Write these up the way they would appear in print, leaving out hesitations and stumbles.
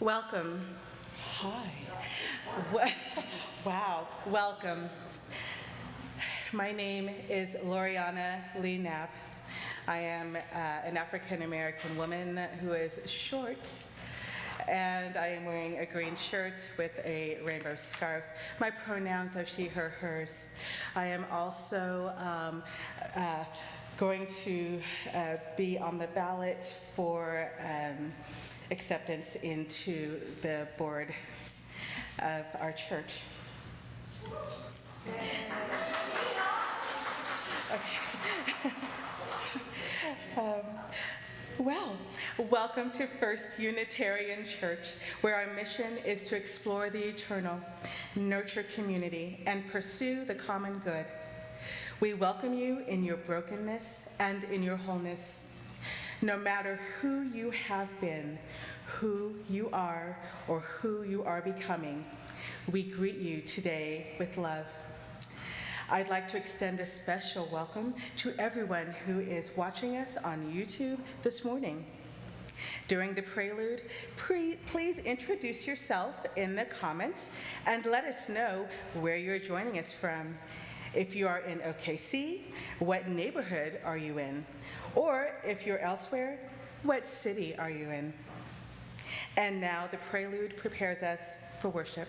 Welcome. Hi. Wow, welcome. My name is Loriana Lee Knapp. I am an African-American woman who is short, and I am wearing a green shirt with a rainbow scarf. My pronouns are she, her, hers. I am also going to be on the ballot for acceptance into the board of our church. Okay. Well, welcome to First Unitarian Church, where our mission is to explore the eternal, nurture community, and pursue the common good. We welcome you in your brokenness and in your wholeness. No matter who you have been, who you are, or who you are becoming, we greet you today with love. I'd like to extend a special welcome to everyone who is watching us on YouTube this morning. During the prelude, please introduce yourself in the comments and let us know where you're joining us from. If you are in OKC, what neighborhood are you in? Or if you're elsewhere, what city are you in? And now the prelude prepares us for worship.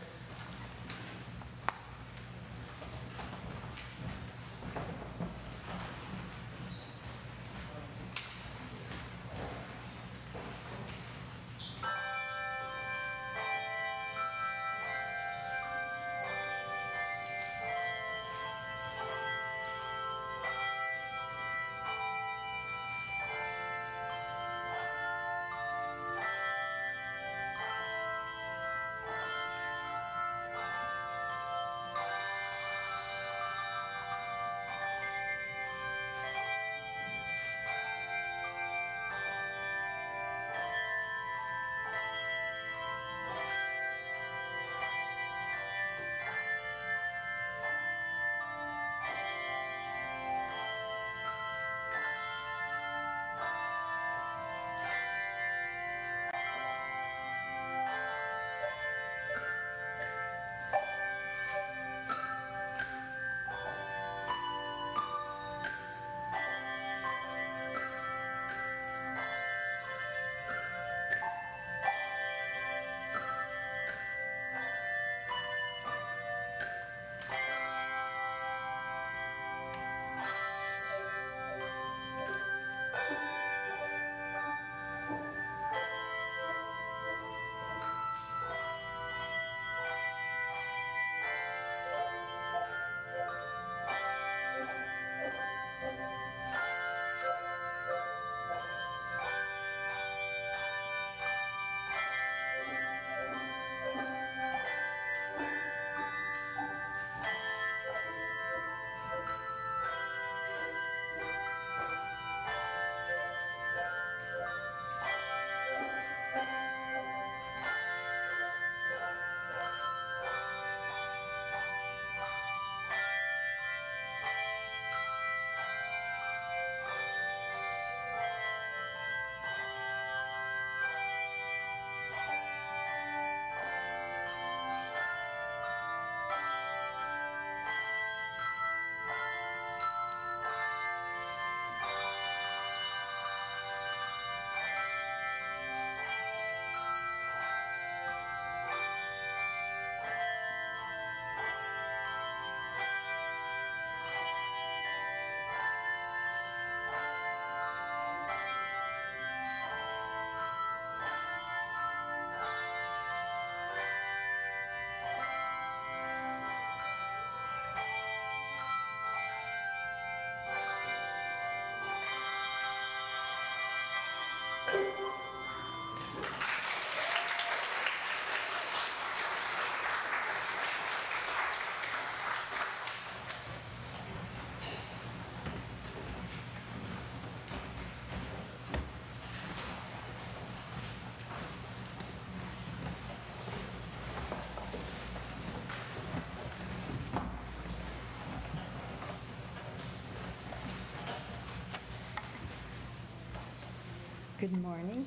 Good morning.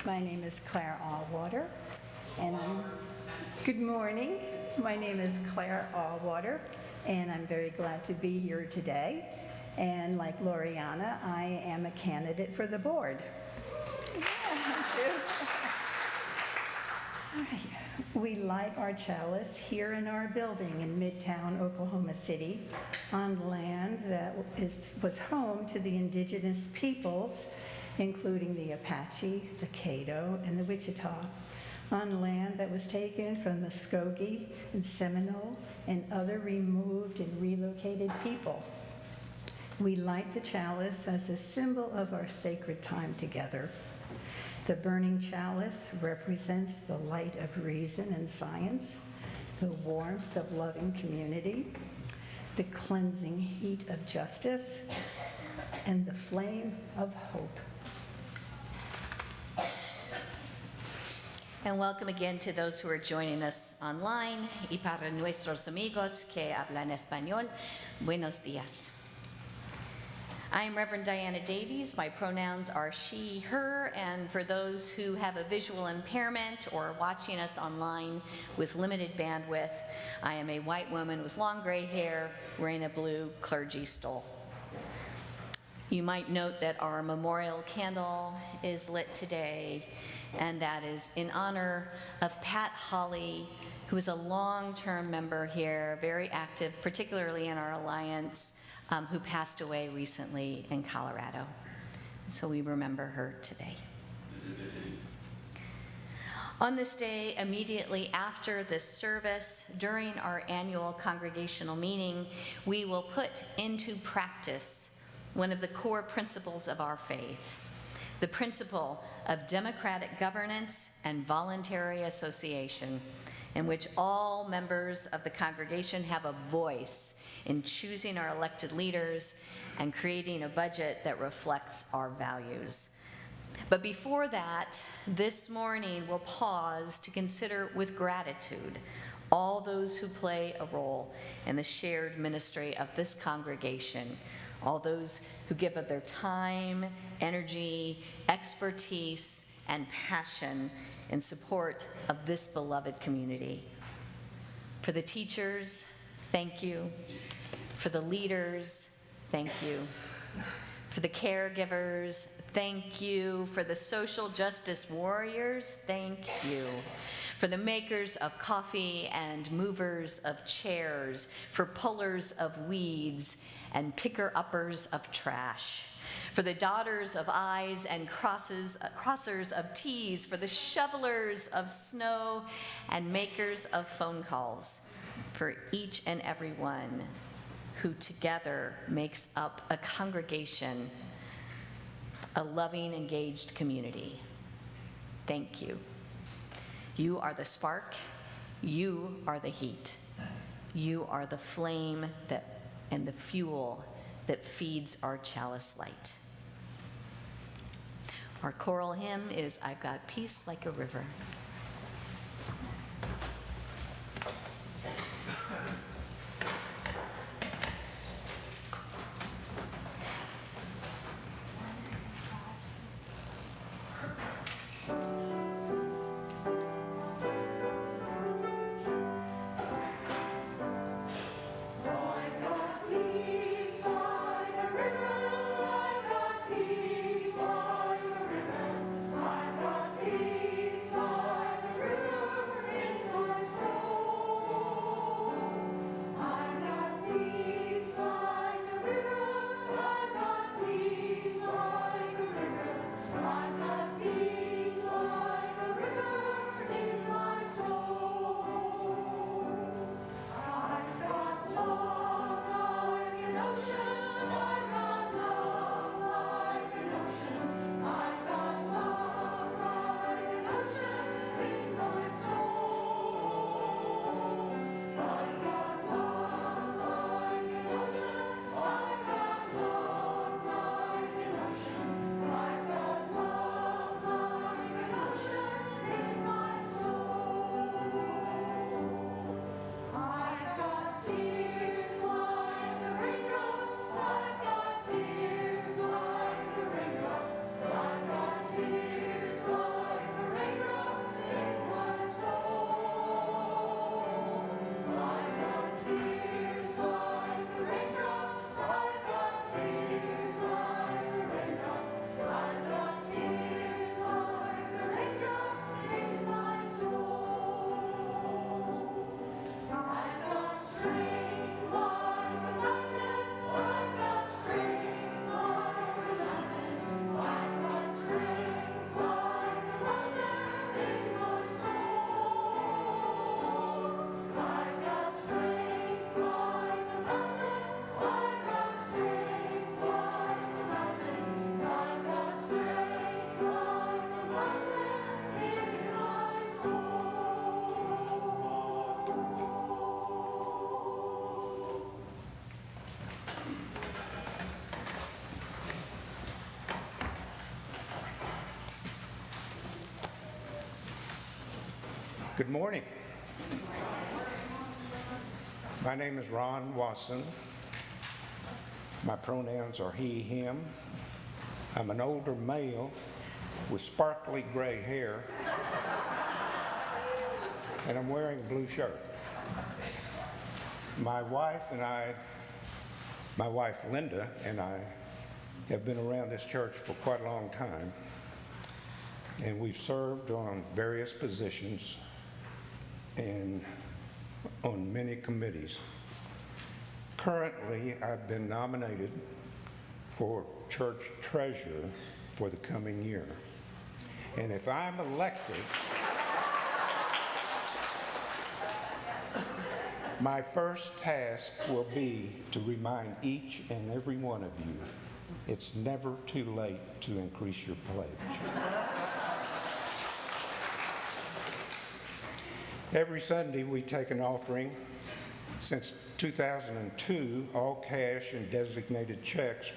My name is Claire Allwater, And good morning. My name is Claire Allwater, and I'm very glad to be here today. And like Loriana, I am a candidate for the board. Yeah, thank you. All right. We light our chalice here in our building in Midtown, Oklahoma City, on land that was home to the indigenous peoples, including the Apache, the Caddo, and the Wichita, on land that was taken from the Muskogee and Seminole and other removed and relocated people. We light the chalice as a symbol of our sacred time together. The burning chalice represents the light of reason and science, the warmth of loving community, the cleansing heat of justice, and the flame of hope. And welcome again to those who are joining us online. Y para nuestros amigos que hablan español, buenos días. I am Reverend Diana Davies. My pronouns are she, her, and for those who have a visual impairment or watching us online with limited bandwidth, I am a white woman with long gray hair wearing a blue clergy stole. You might note that our memorial candle is lit today, and that is in honor of Pat Holly, who is a long-term member here, very active, particularly in our alliance, who passed away recently in Colorado. So we remember her today. On this day, immediately after this service, during our annual congregational meeting, we will put into practice one of the core principles of our faith, the principle of democratic governance and voluntary association, in which all members of the congregation have a voice in choosing our elected leaders and creating a budget that reflects our values. But before that, this morning we'll pause to consider with gratitude all those who play a role in the shared ministry of this congregation, all those who give of their time, energy, expertise, and passion in support of this beloved community. For the teachers, thank you. For the leaders, thank you. For the caregivers, thank you. For the social justice warriors, thank you. For the makers of coffee and movers of chairs, for pullers of weeds and picker-uppers of trash, for the daughters of I's and crossers of T's, for the shovelers of snow and makers of phone calls, for each and every one who together makes up a congregation, a loving, engaged community. Thank you. You are the spark, you are the heat, you are the flame and the fuel that feeds our chalice light. Our choral hymn is I've Got Peace Like a River. Peace like a river, I've got peace. Good morning. My name is Ron Wasson. My pronouns are he, him. I'm an older male with sparkly gray hair, and I'm wearing a blue shirt. My wife Linda and I have been around this church for quite a long time, and we've served on various positions and on many committees. Currently, I've been nominated for church treasurer for the coming year. And if I'm elected, my first task will be to remind each and every one of you, it's never too late to increase your pledge. Every Sunday, we take an offering. Since 2002, all cash and designated checks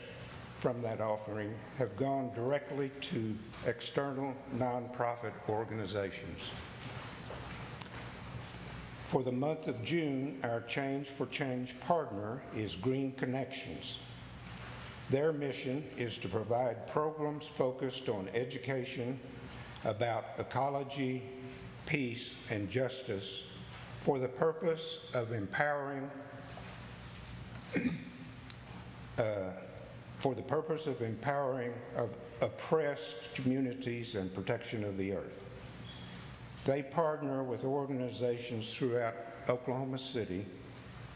from that offering have gone directly to external nonprofit organizations. For the month of June, our Change for Change partner is Green Connections. Their mission is to provide programs focused on education about ecology, peace, and justice for the purpose of empowering of oppressed communities and protection of the earth. They partner with organizations throughout Oklahoma City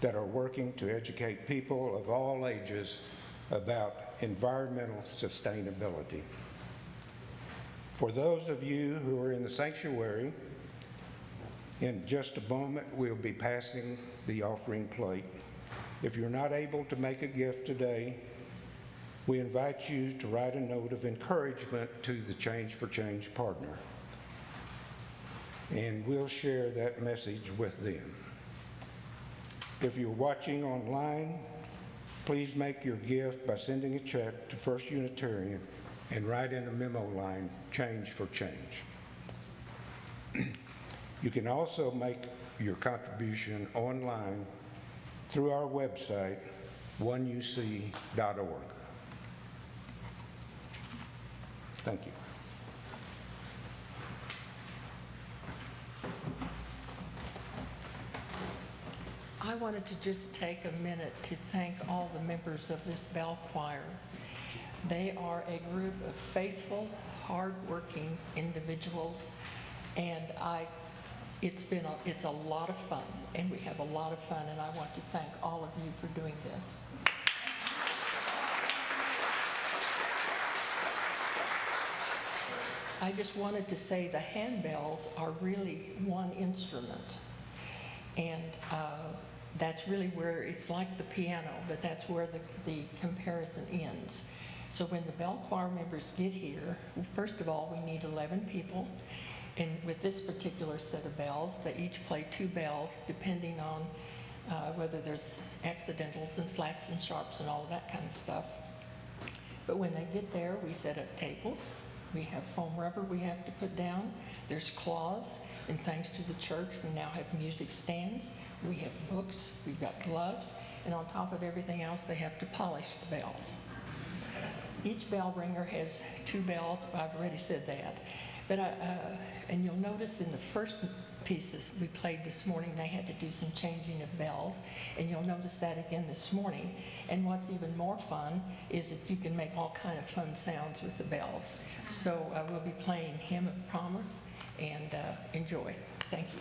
that are working to educate people of all ages about environmental sustainability. For those of you who are in the sanctuary, in just a moment, we'll be passing the offering plate. If you're not able to make a gift today, we invite you to write a note of encouragement to the Change for Change partner, and we'll share that message with them. If you're watching online, please make your gift by sending a check to First Unitarian and write in the memo line, Change for Change. You can also make your contribution online through our website, 1UC.org. Thank you. I wanted to just take a minute to thank all the members of this bell choir. They are a group of faithful, hardworking individuals, and it's a lot of fun, and we have a lot of fun, and I want to thank all of you for doing this. I just wanted to say the handbells are really one instrument, and that's really where it's like the piano, but that's where the comparison ends. So when the bell choir members get here, first of all, we need 11 people. And with this particular set of bells, they each play 2 bells, depending on whether there's accidentals and flats and sharps and all of that kind of stuff. But when they get there, we set up tables. We have foam rubber we have to put down. There's cloths, and thanks to the church, we now have music stands. We have books, we've got gloves, and on top of everything else, they have to polish the bells. Each bell ringer has 2 bells. I've already said that. But and you'll notice in the first pieces we played this morning, they had to do some changing of bells, and you'll notice that again this morning. And what's even more fun is that you can make all kind of fun sounds with the bells. So we'll be playing Hymn of Promise, and enjoy. Thank you.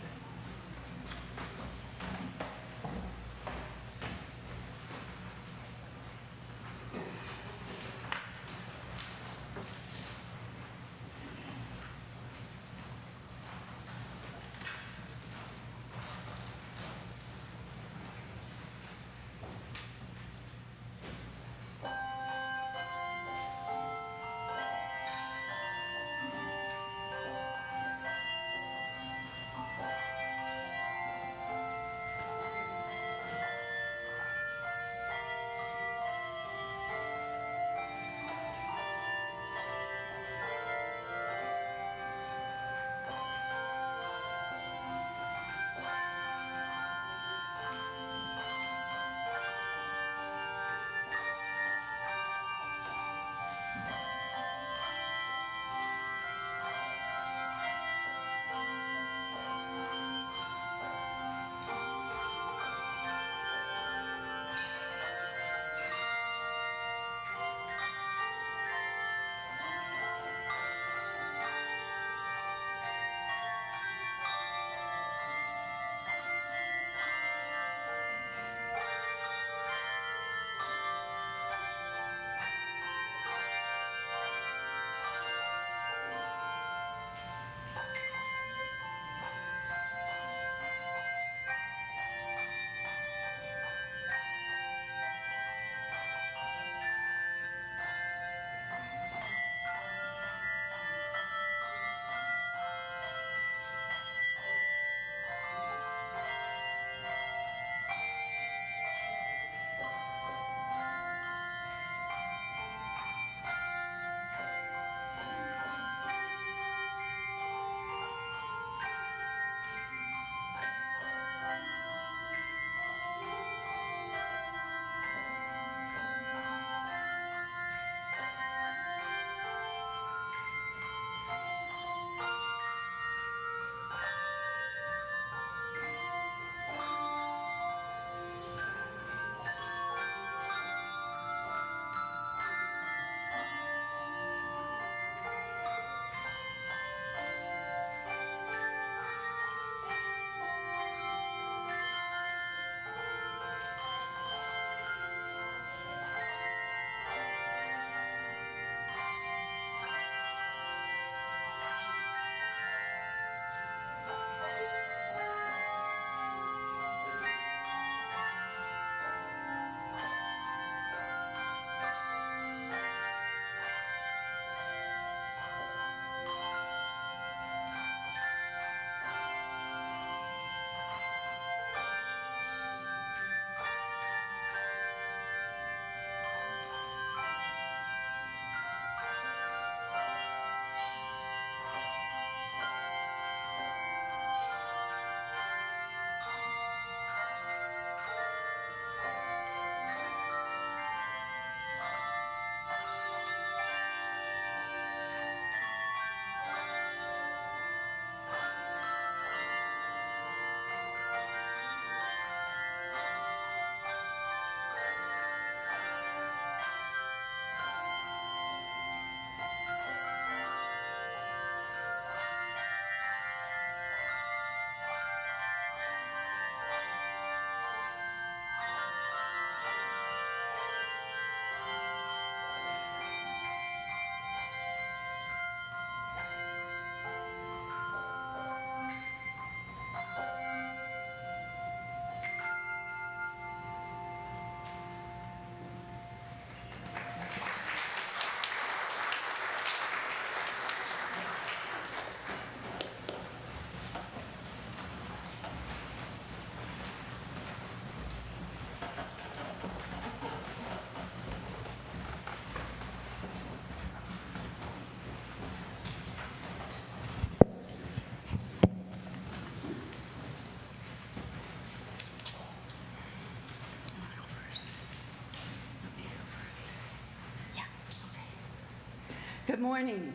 Good morning.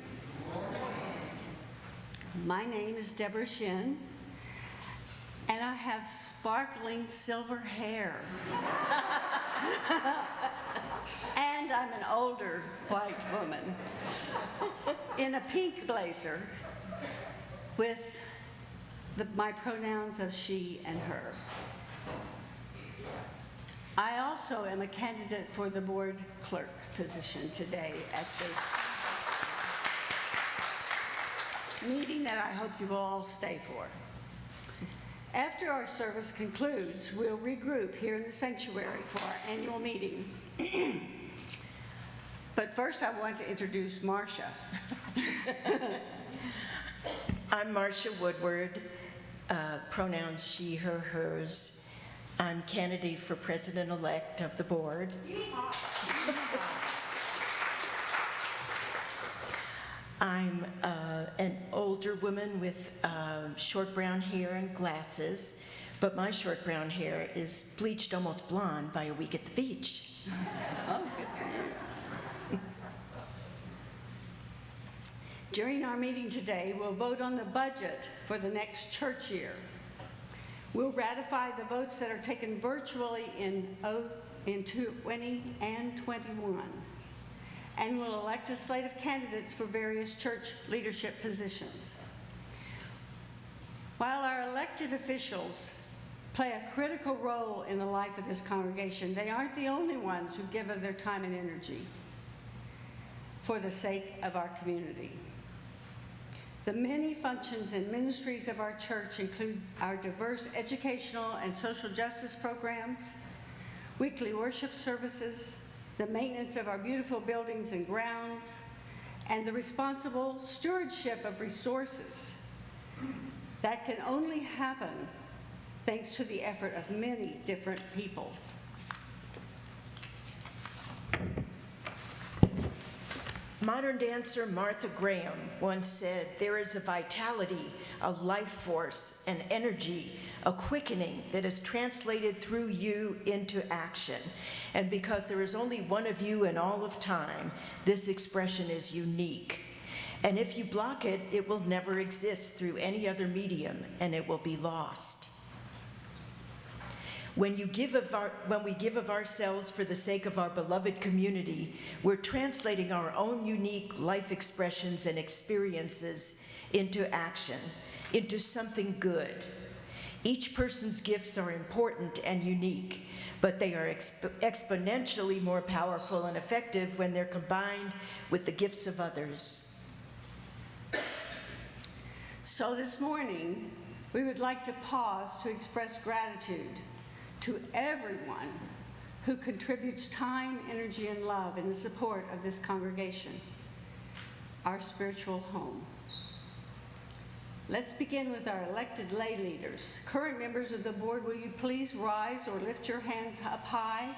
My name is Deborah Shin, and I have sparkling silver hair. And I'm an older white woman in a pink blazer with my pronouns of she and her. I also am a candidate for the board clerk position today at the meeting that I hope you will all stay for. After our service concludes, we'll regroup here in the sanctuary for our annual meeting. But first I want to introduce Marcia. I'm Marcia Woodward, pronouns she, her, hers. I'm candidate for president-elect of the board. I'm an older woman with short brown hair and glasses, but my short brown hair is bleached almost blonde by a week at the beach. Oh, good for you. During our meeting today, we'll vote on the budget for the next church year. We'll ratify the votes that are taken virtually in 20 and 21. And we'll elect a slate of candidates for various church leadership positions. While our elected officials play a critical role in the life of this congregation, they aren't the only ones who give of their time and energy for the sake of our community. The many functions and ministries of our church include our diverse educational and social justice programs, weekly worship services, the maintenance of our beautiful buildings and grounds, and the responsible stewardship of resources. That can only happen thanks to the effort of many different people. Modern dancer Martha Graham once said, "There is a vitality, a life force, an energy, a quickening that is translated through you into action. And because there is only one of you in all of time, this expression is unique. And if you block it, it will never exist through any other medium, and it will be lost." When we give of ourselves for the sake of our beloved community, we're translating our own unique life expressions and experiences into action, into something good. Each person's gifts are important and unique, but they are exponentially more powerful and effective when they're combined with the gifts of others. So this morning, we would like to pause to express gratitude to everyone who contributes time, energy, and love in the support of this congregation, our spiritual home. Let's begin with our elected lay leaders. Current members of the board, will you please rise or lift your hands up high?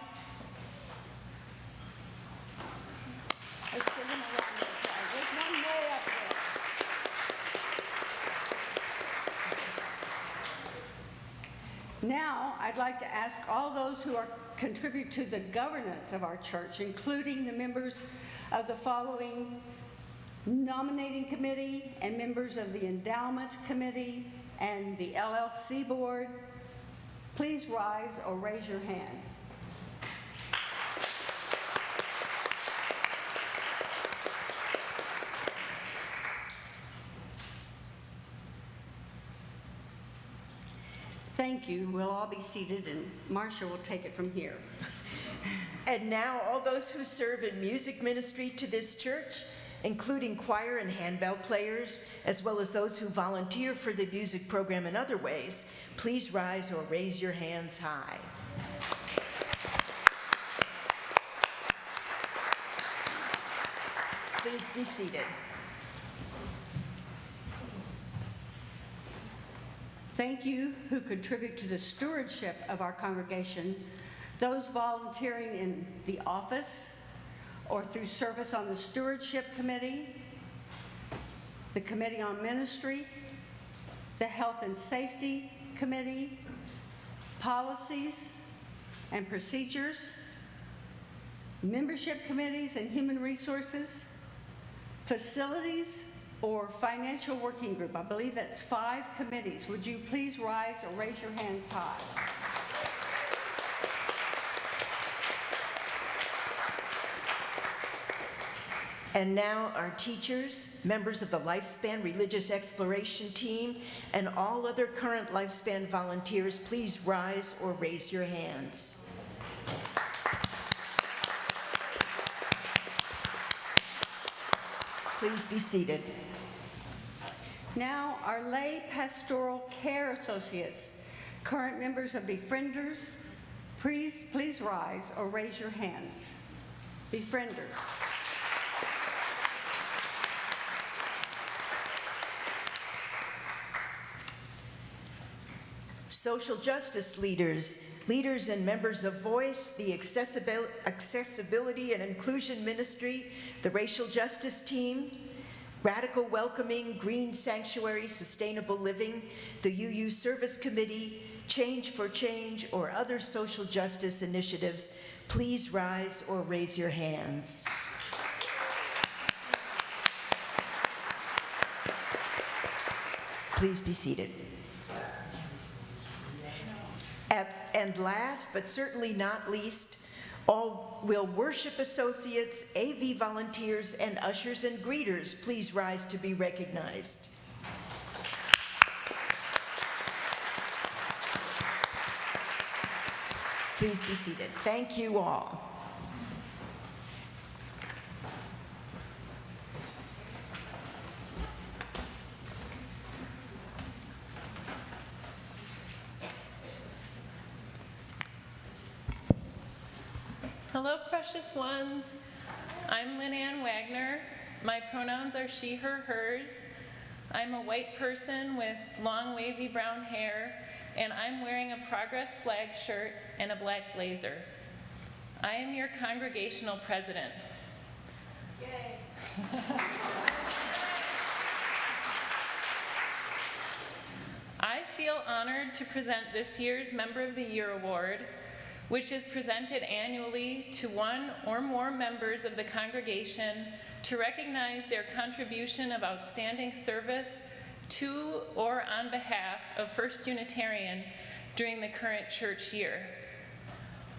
Let's give them a round of applause. There's one way up there. Now, I'd like to ask all those who contribute to the governance of our church, including the members of the following nominating committee and members of the endowment committee and the LLC board, please rise or raise your hand. Thank you. We'll all be seated, and Marcia will take it from here. And now all those who serve in music ministry to this church, including choir and handbell players, as well as those who volunteer for the music program in other ways, please rise or raise your hands high. Please be seated. Thank you who contribute to the stewardship of our congregation, those volunteering in the office or through service on the stewardship committee, the committee on ministry, the health and safety committee, policies and procedures, membership committees and human resources, Facilities or Financial Working Group. I believe that's 5 committees. Would you please rise or raise your hands high? And now our teachers, members of the Lifespan Religious Exploration Team, and all other current Lifespan volunteers, please rise or raise your hands. Please be seated. Now, our lay pastoral care associates, current members of Befrienders, please rise or raise your hands. Befrienders. Social justice leaders, leaders and members of Voice, the Accessibility and Inclusion Ministry, the Racial Justice Team, Radical Welcoming, Green Sanctuary, Sustainable Living, the UU Service Committee, Change for Change, or other social justice initiatives, please rise or raise your hands. Please be seated. And last, but certainly not least, all will worship associates, AV volunteers, and ushers and greeters, please rise to be recognized. Please be seated. Thank you all. Hello, precious ones. I'm Lynn Ann Wagner. My pronouns are she, her, hers. I'm a white person with long, wavy brown hair, and I'm wearing a Progress flag shirt and a black blazer. I am your congregational president. Yay! I feel honored to present this year's Member of the Year Award, which is presented annually to one or more members of the congregation to recognize their contribution of outstanding service to or on behalf of First Unitarian during the current church year.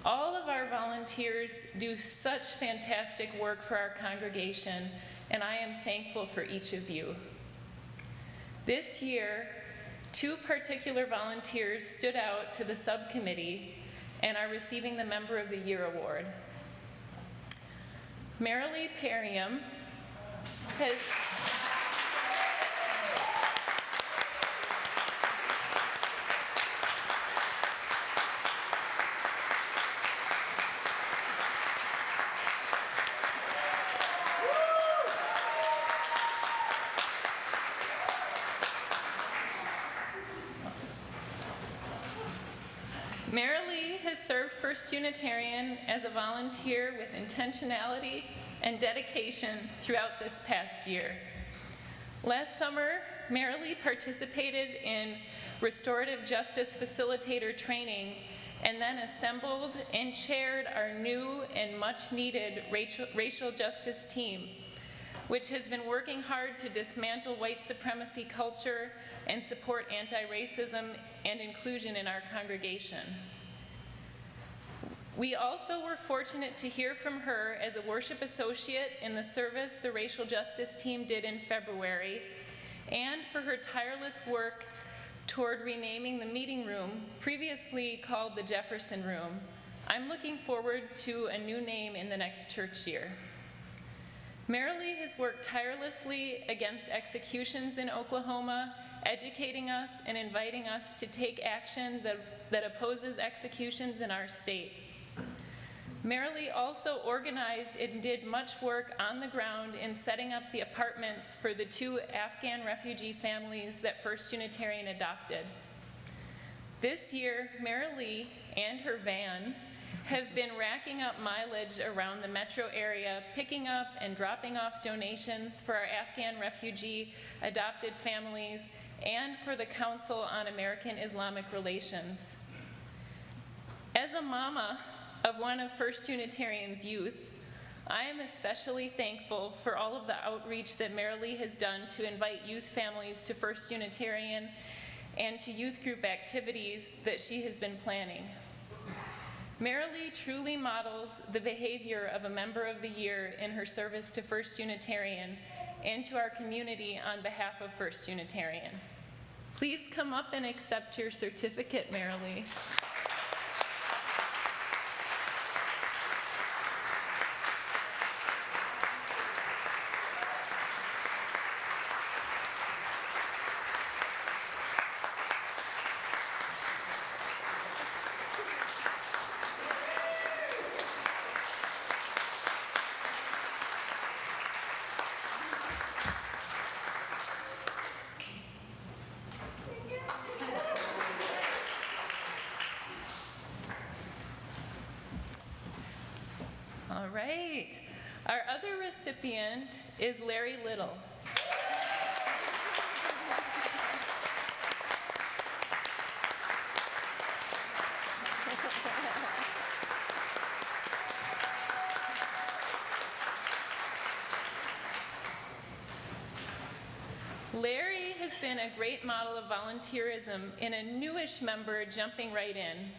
All of our volunteers do such fantastic work for our congregation, and I am thankful for each of you. This year, 2 particular volunteers stood out to the subcommittee and are receiving the Member of the Year Award. Marilee Perriam has Marilee has served First Unitarian as a volunteer with intentionality and dedication throughout this past year. Last summer, Marilee participated in restorative justice facilitator training and then assembled and chaired our new and much needed racial justice team, which has been working hard to dismantle white supremacy culture and support anti-racism and inclusion in our congregation. We also were fortunate to hear from her as a worship associate in the service the racial justice team did in February, and for her tireless work toward renaming the meeting room, previously called the Jefferson Room. I'm looking forward to a new name in the next church year. Marilee has worked tirelessly against executions in Oklahoma, educating us and inviting us to take action that opposes executions in our state. Marilee also organized and did much work on the ground in setting up the apartments for the 2 Afghan refugee families that First Unitarian adopted. This year, Marilee and her van have been racking up mileage around the metro area, picking up and dropping off donations for our Afghan refugee adopted families and for the Council on American Islamic Relations. As a mama of one of First Unitarian's youth, I am especially thankful for all of the outreach that Marilee has done to invite youth families to First Unitarian and to youth group activities that she has been planning. Marilee truly models the behavior of a member of the year in her service to First Unitarian and to our community on behalf of First Unitarian. Please come up and accept your certificate, Marilee. All right. Our other recipient is Larry Little. Larry has been a great model of volunteerism and a newish member jumping right in.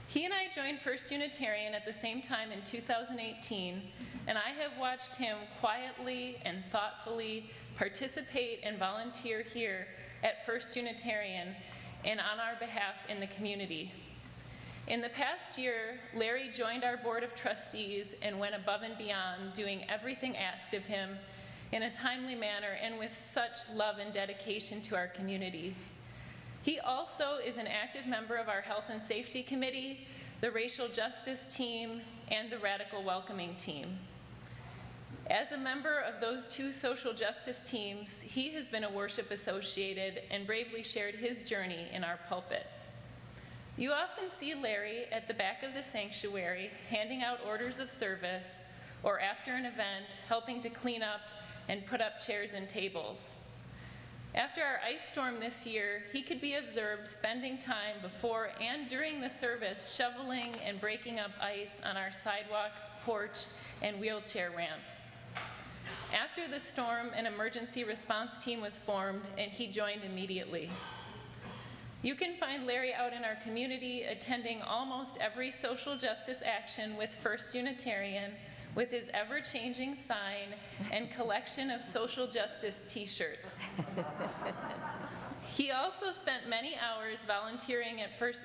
He and I joined First Unitarian at the same time in 2018, and I have watched him quietly and thoughtfully participate and volunteer here at First Unitarian and on our behalf in the community. In the past year, Larry joined our board of trustees and went above and beyond, doing everything asked of him in a timely manner and with such love and dedication to our community. He also is an active member of our Health and Safety Committee, the Racial Justice Team, and the Radical Welcoming Team. As a member of those two social justice teams, he has been a worship associated and bravely shared his journey in our pulpit. You often see Larry at the back of the sanctuary handing out orders of service, or after an event, helping to clean up and put up chairs and tables. After our ice storm this year, he could be observed spending time before and during the service shoveling and breaking up ice on our sidewalks, porch, and wheelchair ramps. After the storm, an emergency response team was formed, and he joined immediately. You can find Larry out in our community attending almost every social justice action with First Unitarian, with his ever-changing sign and collection of social justice t-shirts. He also spent many hours volunteering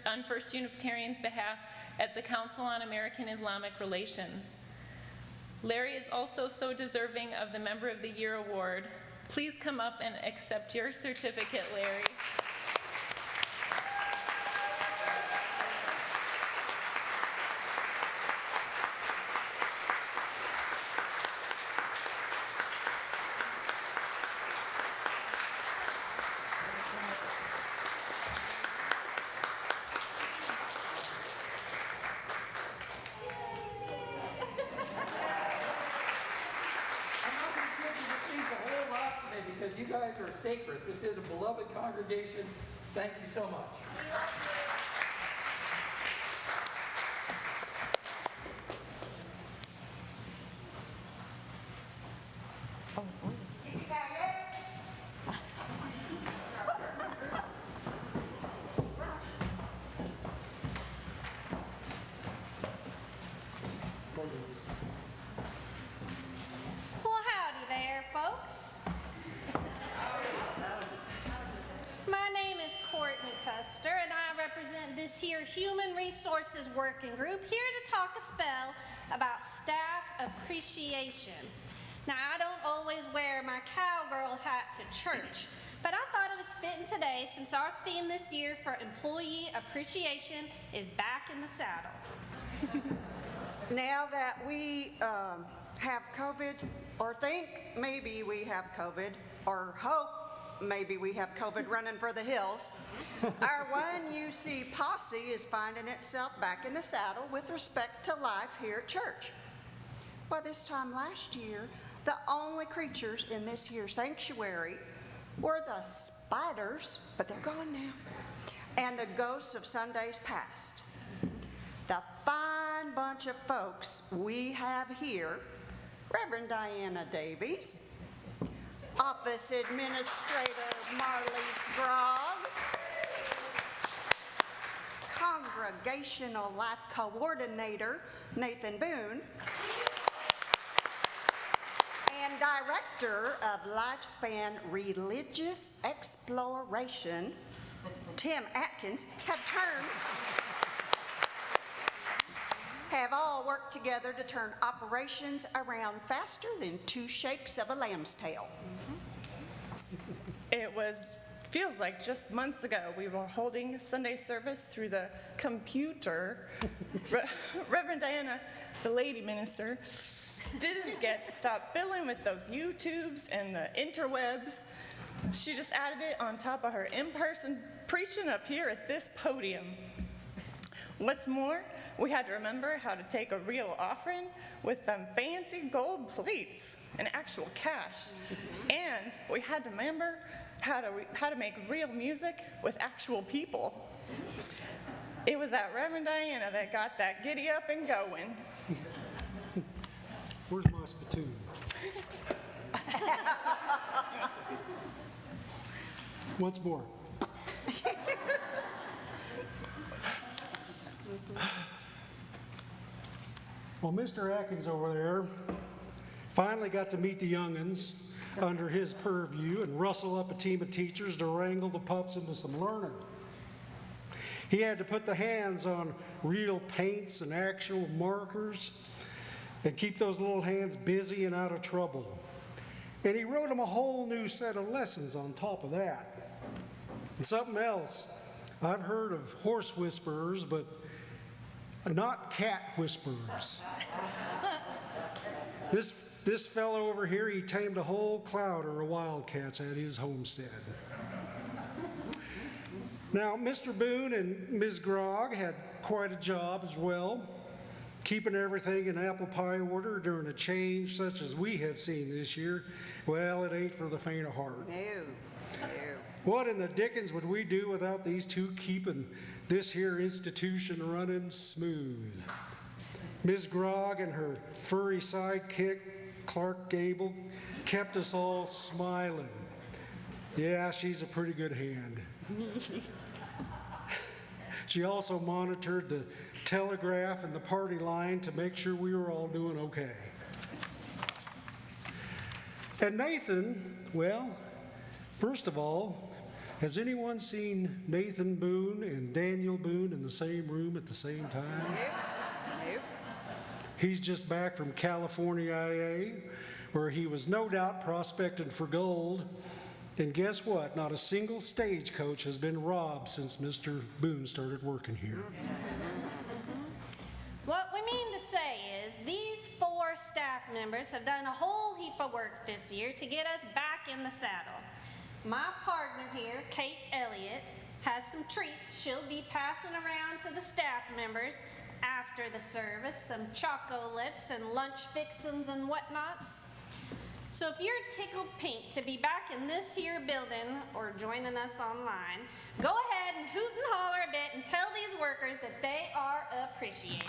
on First Unitarian's behalf at the Council on American Islamic Relations. Larry is also so deserving of the Member of the Year award. Please come up and accept your certificate, Larry. Because you guys are sacred. This is a beloved congregation. Thank you so much. Well, howdy there, folks. My name is Courtney Custer, and I represent this here Human Resources Working Group here to talk a spell about staff appreciation. Now, I don't always wear my cowgirl hat to church, but I thought it was fitting today since our theme this year for employee appreciation is back in the saddle. Now that we have COVID, or think maybe we have COVID, or hope maybe we have COVID running for the hills, our 1UC posse is finding itself back in the saddle with respect to life here at church. Well, this time last year, the only creatures in this here sanctuary were the spiders, but they're gone now, and the ghosts of Sundays past. The fine bunch of folks we have here Reverend Diana Davies, Office Administrator Marley Scrogg, Congregational Life Coordinator Nathan Boone, and Director of Lifespan Religious Exploration, Tim Atkins, have all worked together to turn operations around faster than 2 shakes of a lamb's tail. Feels like just months ago we were holding Sunday service through the computer. Reverend Diana, the lady minister, didn't get to stop fiddling with those YouTubes and the interwebs. She just added it on top of her in-person preaching up here at this podium. What's more, we had to remember how to take a real offering with them fancy gold plates and actual cash. And we had to remember how to make real music with actual people. It was that Reverend Diana that got that giddy up and going. Where's my spittoon? Once more. Well, Mr. Atkins over there finally got to meet the young'uns under his purview and rustle up a team of teachers to wrangle the pups into some learning. He had to put the hands on real paints and actual markers and keep those little hands busy and out of trouble. And he wrote them a whole new set of lessons on top of that. And something else, I've heard of horse whisperers, but not cat whisperers. This fellow over here, he tamed a whole clouder of wildcats at his homestead. Now, Mr. Boone and Ms. Grogg had quite a job as well, keeping everything in apple pie order during a change such as we have seen this year. Well, it ain't for the faint of heart. No. What in the dickens would we do without these two keeping this here institution running smooth? Ms. Grogg and her furry sidekick, Clark Gable, kept us all smiling. Yeah, she's a pretty good hand. She also monitored the telegraph and the party line to make sure we were all doing okay. And Nathan, well, first of all, has anyone seen Nathan Boone and Daniel Boone in the same room at the same time? Nope. He's just back from California, IA, where he was no doubt prospecting for gold. And guess what? Not a single stagecoach has been robbed since Mr. Boone started working here. What we mean to say is these 4 staff members have done a whole heap of work this year to get us back in the saddle. My partner here, Kate Elliott, has some treats she'll be passing around to the staff members after the service, some chocolates and lunch fixins and whatnots. So if you're tickled pink to be back in this here building or joining us online, go ahead and hoot and holler a bit and tell these workers that they are appreciated.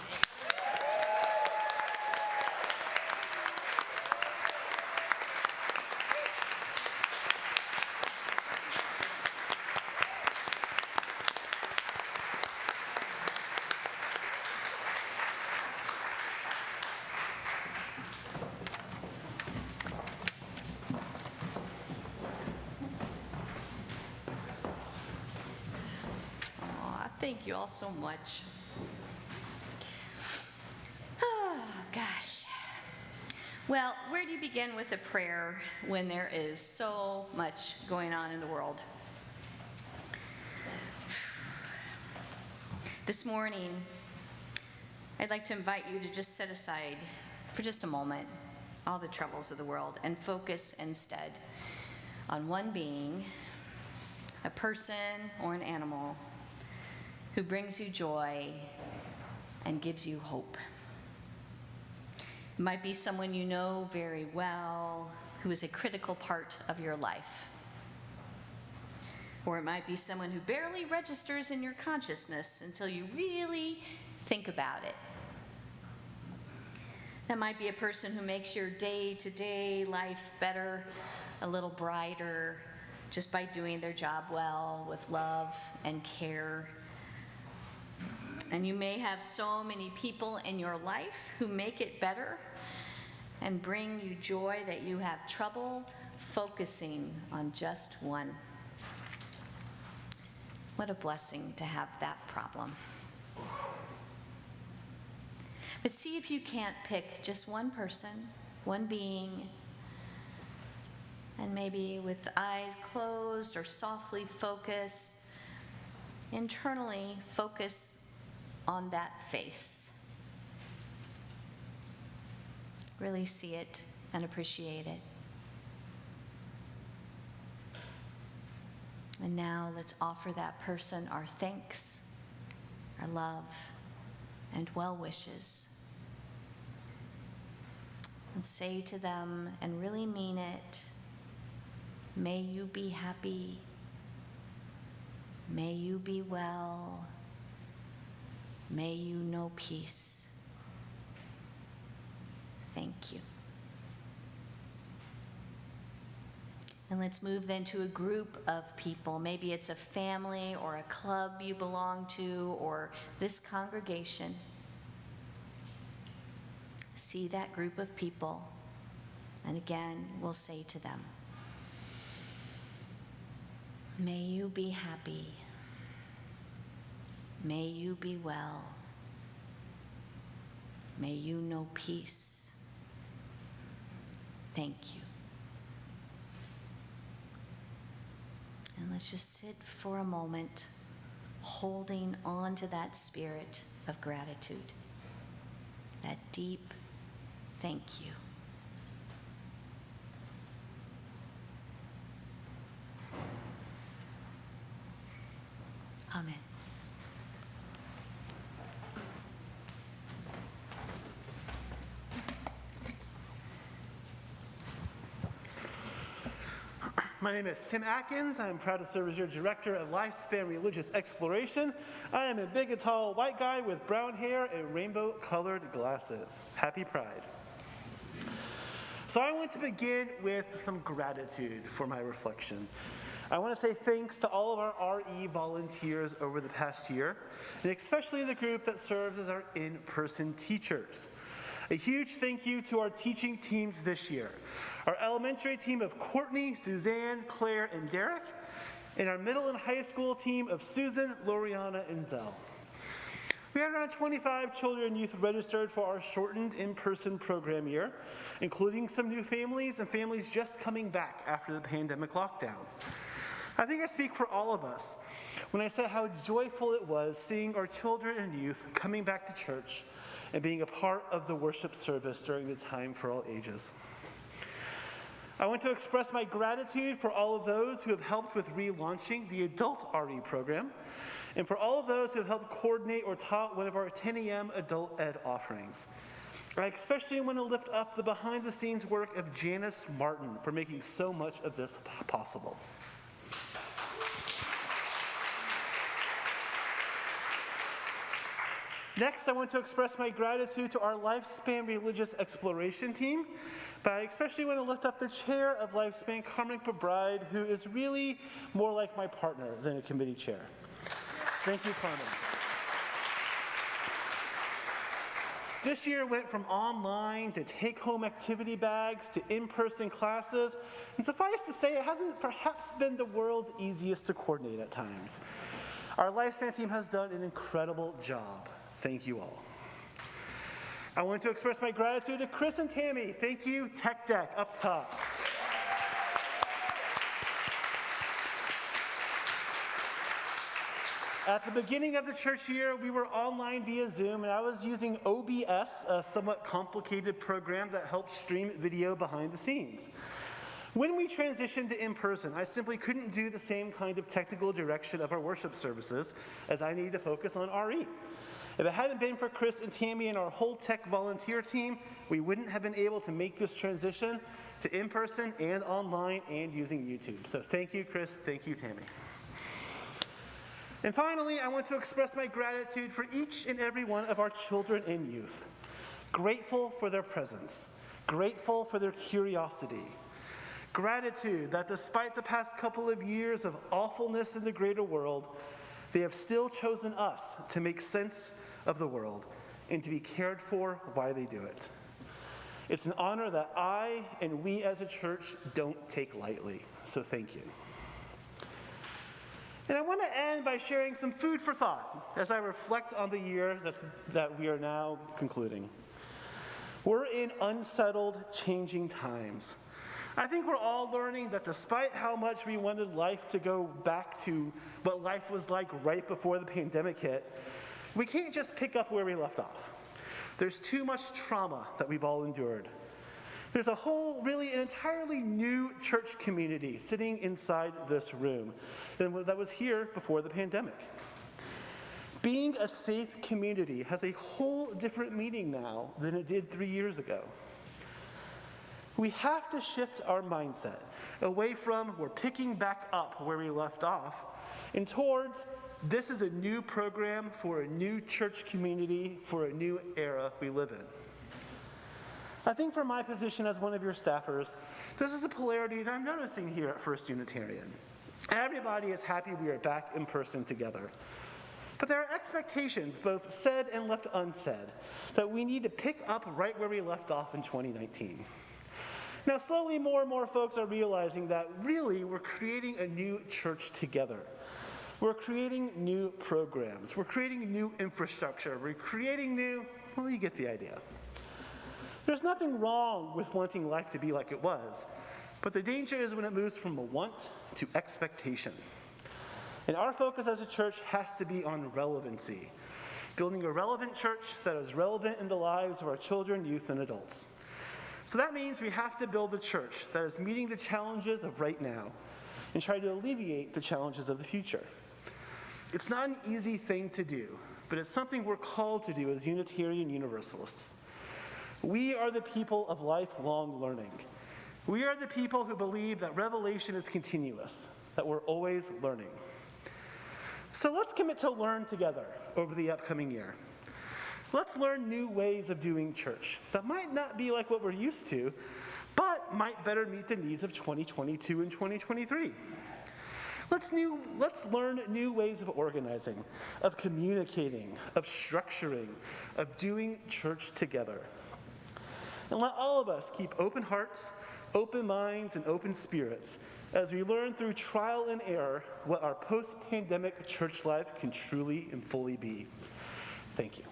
Thank you all so much. Oh, gosh. Well, where do you begin with a prayer when there is so much going on in the world? This morning, I'd like to invite you to just set aside for just a moment all the troubles of the world and focus instead on one being, a person or an animal, who brings you joy and gives you hope. It might be someone you know very well, who is a critical part of your life. Or it might be someone who barely registers in your consciousness until you really think about it. That might be a person who makes your day-to-day life better, a little brighter, just by doing their job well with love and care. And you may have so many people in your life who make it better and bring you joy that you have trouble focusing on just one. What a blessing to have that problem. But see if you can't pick just one person, one being, and maybe with eyes closed or softly focus, internally focus on that face. Really see it and appreciate it. And now let's offer that person our thanks, our love, and well wishes. And say to them, and really mean it, may you be happy, may you be well, may you know peace. Thank you. And let's move then to a group of people. Maybe it's a family or a club you belong to or this congregation. See that group of people, and again, we'll say to them, may you be happy, may you be well, may you know peace. Thank you. And let's just sit for a moment, holding on to that spirit of gratitude, that deep thank you. Amen. My name is Tim Atkins. I'm proud to serve as your director of Lifespan Religious Exploration. I am a big and tall white guy with brown hair and rainbow-colored glasses. Happy Pride. So I want to begin with some gratitude for my reflection. I want to say thanks to all of our RE volunteers over the past year, and especially the group that serves as our in-person teachers. A huge thank you to our teaching teams this year. Our elementary team of Courtney, Suzanne, Claire, and Derek, and our middle and high school team of Susan, Loriana, and Zell. We had around 25 children and youth registered for our shortened in-person program year, including some new families and families just coming back after the pandemic lockdown. I think I speak for all of us when I say how joyful it was seeing our children and youth coming back to church and being a part of the worship service during the time for all ages. I want to express my gratitude for all of those who have helped with relaunching the adult RE program, and for all of those who have helped coordinate or taught one of our 10 a.m. adult ed offerings. I especially want to lift up the behind-the-scenes work of Janice Martin for making so much of this possible. Next, I want to express my gratitude to our Lifespan Religious Exploration team, but I especially want to lift up the chair of Lifespan, Carmen McBride, who is really more like my partner than a committee chair. Thank you, Carmen. This year went from online to take-home activity bags to in-person classes, and suffice to say, it hasn't perhaps been the world's easiest to coordinate at times. Our Lifespan team has done an incredible job. Thank you all. I want to express my gratitude to Chris and Tammy. Thank you, Tech Deck, up top. At the beginning of the church year, we were online via Zoom, and I was using OBS, a somewhat complicated program that helps stream video behind the scenes. When we transitioned to in-person, I simply couldn't do the same kind of technical direction of our worship services as I needed to focus on RE. If it hadn't been for Chris and Tammy and our whole tech volunteer team, we wouldn't have been able to make this transition to in-person and online and using YouTube. So thank you, Chris. Thank you, Tammy. And finally, I want to express my gratitude for each and every one of our children and youth. Grateful for their presence, grateful for their curiosity, gratitude that despite the past couple of years of awfulness in the greater world, they have still chosen us to make sense of the world and to be cared for while they do it. It's an honor that I and we as a church don't take lightly, so thank you. And I want to end by sharing some food for thought as I reflect on the year that we are now concluding. We're in unsettled, changing times. I think we're all learning that despite how much we wanted life to go back to what life was like right before the pandemic hit, we can't just pick up where we left off. There's too much trauma that we've all endured. There's a whole, really an entirely new church community sitting inside this room that was here before the pandemic. Being a safe community has a whole different meaning now than it did 3 years ago. We have to shift our mindset away from we're picking back up where we left off and towards this is a new program for a new church community for a new era we live in. I think from my position as one of your staffers, this is a polarity that I'm noticing here at First Unitarian. Everybody is happy we are back in person together. But there are expectations, both said and left unsaid, that we need to pick up right where we left off in 2019. Now, slowly more and more folks are realizing that really we're creating a new church together. We're creating new programs. We're creating new infrastructure. We're creating new, well, you get the idea. There's nothing wrong with wanting life to be like it was, but the danger is when it moves from a want to expectation. And our focus as a church has to be on relevancy, building a relevant church that is relevant in the lives of our children, youth, and adults. So that means we have to build a church that is meeting the challenges of right now and try to alleviate the challenges of the future. It's not an easy thing to do, but it's something we're called to do as Unitarian Universalists. We are the people of lifelong learning. We are the people who believe that revelation is continuous, that we're always learning. So let's commit to learn together over the upcoming year. Let's learn new ways of doing church that might not be like what we're used to, but might better meet the needs of 2022 and 2023. Let's learn new ways of organizing, of communicating, of structuring, of doing church together. And let all of us keep open hearts, open minds, and open spirits as we learn through trial and error what our post-pandemic church life can truly and fully be. Thank you.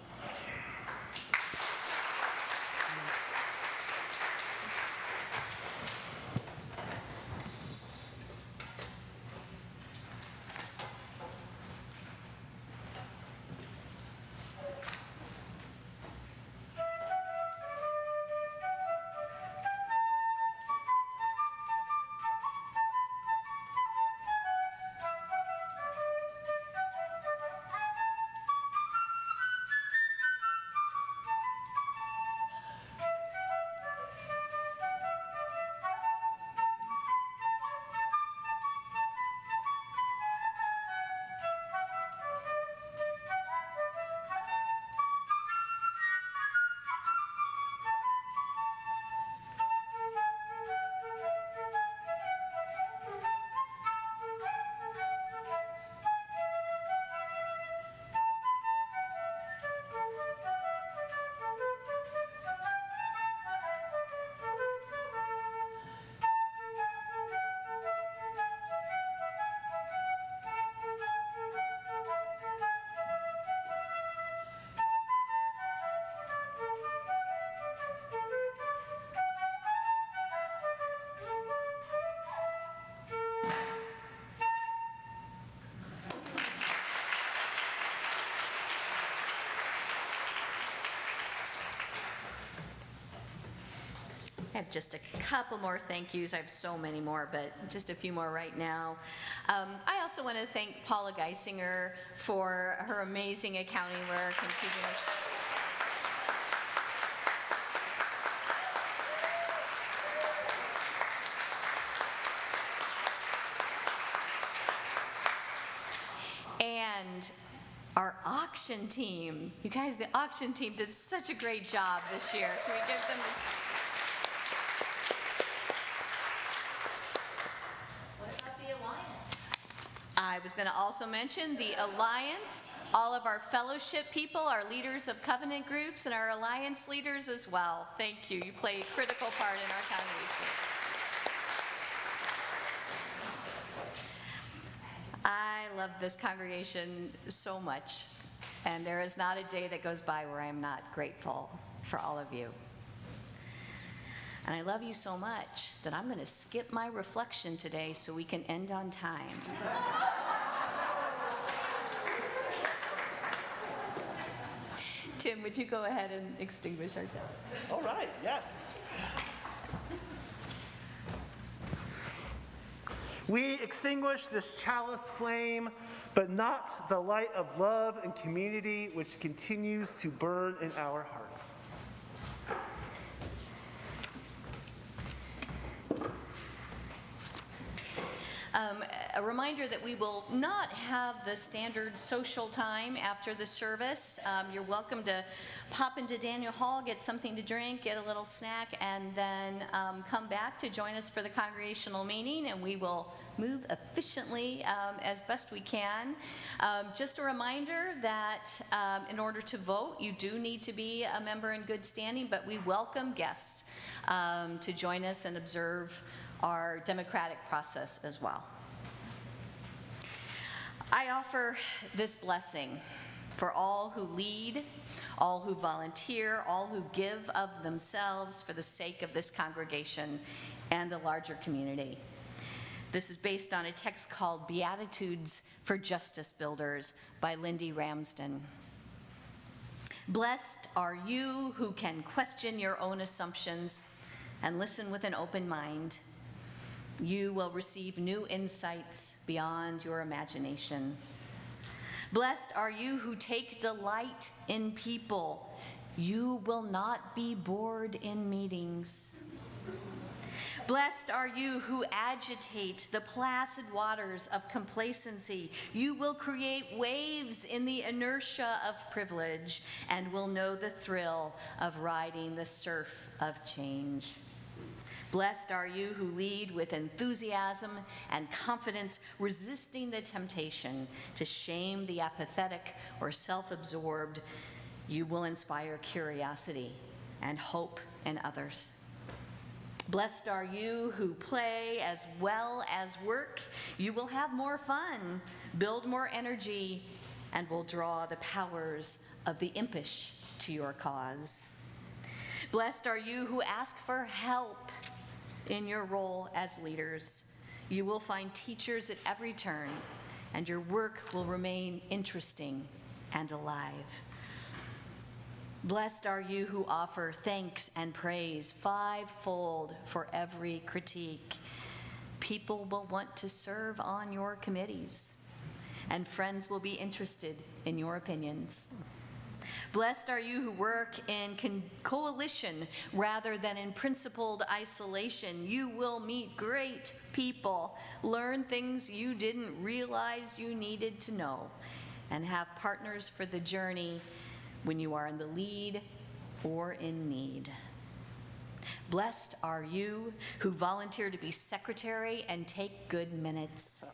I have just a couple more thank yous. I have so many more, but just a few more right now. I also want to thank Paula Geisinger for her amazing accounting work and keeping us. And Our auction team. You guys, the auction team did such a great job this year. Can we give them What about the Alliance? I was going to also mention the Alliance, all of our fellowship people, our leaders of covenant groups, and our Alliance leaders as well. Thank you. You play a critical part in our congregation. I love this congregation so much, and there is not a day that goes by where I am not grateful for all of you. And I love you so much that I'm going to skip my reflection today so we can end on time. Tim, would you go ahead and extinguish our chalice? All right, yes. We extinguish this chalice flame, but not the light of love and community which continues to burn in our hearts. A reminder that we will not have the standard social time after the service. You're welcome to pop into Daniel Hall, get something to drink, get a little snack, and then come back to join us for the congregational meeting, and we will move efficiently as best we can. Just a reminder that in order to vote, you do need to be a member in good standing, but we welcome guests to join us and observe our democratic process as well. I offer this blessing for all who lead, all who volunteer, all who give of themselves for the sake of this congregation and the larger community. This is based on a text called Beatitudes for Justice Builders by Lindy Ramsden. Blessed are you who can question your own assumptions and listen with an open mind. You will receive new insights beyond your imagination. Blessed are you who take delight in people. You will not be bored in meetings. Blessed are you who agitate the placid waters of complacency. You will create waves in the inertia of privilege and will know the thrill of riding the surf of change. Blessed are you who lead with enthusiasm and confidence, resisting the temptation to shame the apathetic or self-absorbed. You will inspire curiosity and hope in others. Blessed are you who play as well as work. You will have more fun, build more energy, and will draw the powers of the impish to your cause. Blessed are you who ask for help in your role as leaders. You will find teachers at every turn, and your work will remain interesting and alive. Blessed are you who offer thanks and praise fivefold for every critique. People will want to serve on your committees, and friends will be interested in your opinions. Blessed are you who work in coalition rather than in principled isolation. You will meet great people, learn things you didn't realize you needed to know, and have partners for the journey when you are in the lead or in need. Blessed are you who volunteer to be secretary and take good minutes.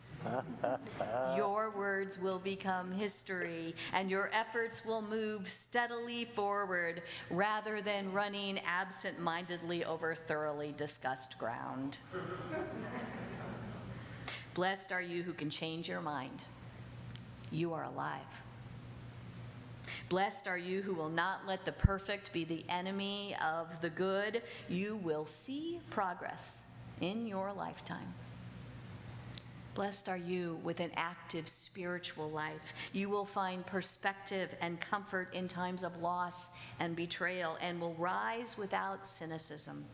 Your words will become history, and your efforts will move steadily forward rather than running absent-mindedly over thoroughly discussed ground. Blessed are you who can change your mind. You are alive. Blessed are you who will not let the perfect be the enemy of the good. You will see progress in your lifetime. Blessed are you with an active spiritual life. You will find perspective and comfort in times of loss and betrayal, and will rise without cynicism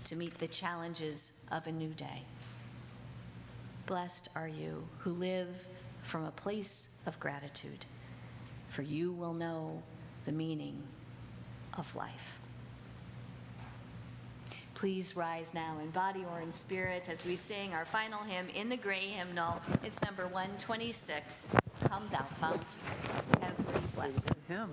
to meet the challenges of a new day. Blessed are you who live from a place of gratitude, for you will know the meaning of life. Please rise now in body or in spirit as we sing our final hymn in the gray hymnal. It's number 126. Come, thou fount, every blessing. Him.